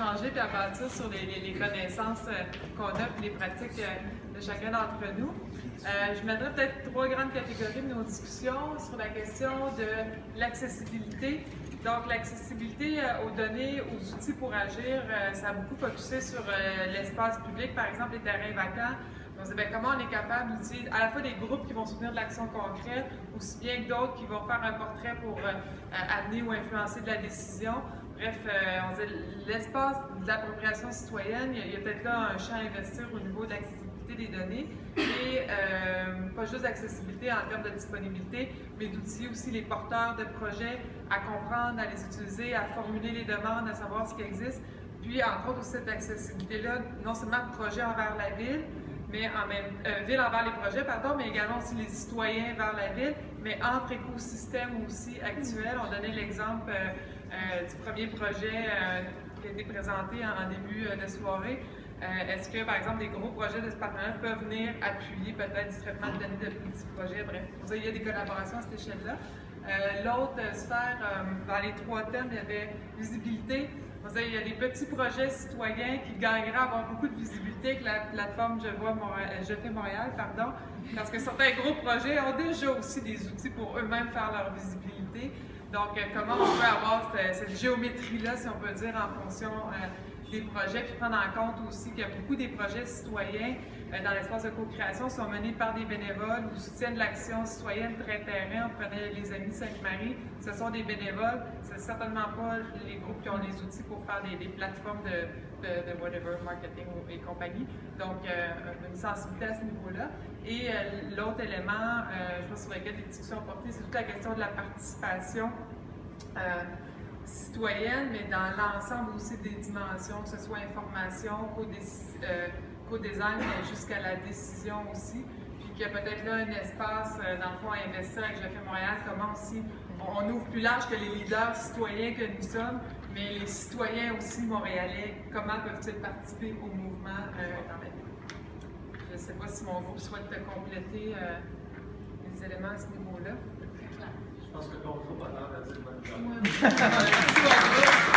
échanger et à bâtir sur les connaissances qu'on a et les pratiques de chacun d'entre nous. Je mettrais peut-être 3 grandes catégories de nos discussions sur la question de l'accessibilité. Donc, l'accessibilité aux données, aux outils pour agir, ça a beaucoup focusé sur l'espace public, par exemple les terrains vacants. Donc, comment on est capable d'utiliser à la fois des groupes qui vont soutenir de l'action concrète, aussi bien que d'autres qui vont faire un portrait pour amener ou influencer de la décision. Bref, on dit l'espace de l'appropriation citoyenne, il y a peut-être là un champ à investir au niveau de l'accessibilité des données et pas juste d'accessibilité en termes de disponibilité, mais d'outils aussi les porteurs de projets à comprendre, à les utiliser, à formuler les demandes, à savoir ce qui existe. Puis, entre autres, aussi cette accessibilité-là, non seulement projet envers la ville, mais en même ville envers les projets, pardon, mais également aussi les citoyens vers la ville, mais entre écosystèmes aussi actuels. On donnait l'exemple du premier projet qui a été présenté en début de soirée. Est-ce que, par exemple, des gros projets de ce partenariat peuvent venir appuyer peut-être du traitement de données de petits projets? Bref, il y a des collaborations à cette échelle-là. L'autre sphère, dans les 3 thèmes, il y avait visibilité. Il y a des petits projets citoyens qui gagneraient à avoir beaucoup de visibilité avec la plateforme Je fais Montréal, pardon, parce que certains gros projets ont déjà aussi des outils pour eux-mêmes faire leur visibilité. Donc, comment on peut avoir cette géométrie-là, si on peut dire, en fonction des projets, puis prendre en compte aussi qu'il y a beaucoup des projets citoyens dans l'espace de co-création sont menés par des bénévoles ou soutiennent l'action citoyenne très terrain. On prenait les Amis Sainte-Marie, ce sont des bénévoles, c'est certainement pas les groupes qui ont les outils pour faire des plateformes de whatever, marketing et compagnie. Donc, une sensibilité à ce niveau-là. Et l'autre élément, je pense sur lequel les discussions ont porté, c'est toute la question de la participation citoyenne, mais dans l'ensemble aussi des dimensions, que ce soit information, co-design, mais jusqu'à la décision aussi. Puis qu'il y a peut-être là un espace, dans le fond, à investir avec Je fais Montréal, comment aussi on ouvre plus large que les leaders citoyens que nous sommes, mais les citoyens aussi montréalais, comment peuvent-ils participer au mouvement dans la ville? Je ne sais pas si mon groupe souhaite compléter les éléments à ce niveau-là. Je pense que ton groupe a l'air de dire bonne chose. Merci, mon groupe.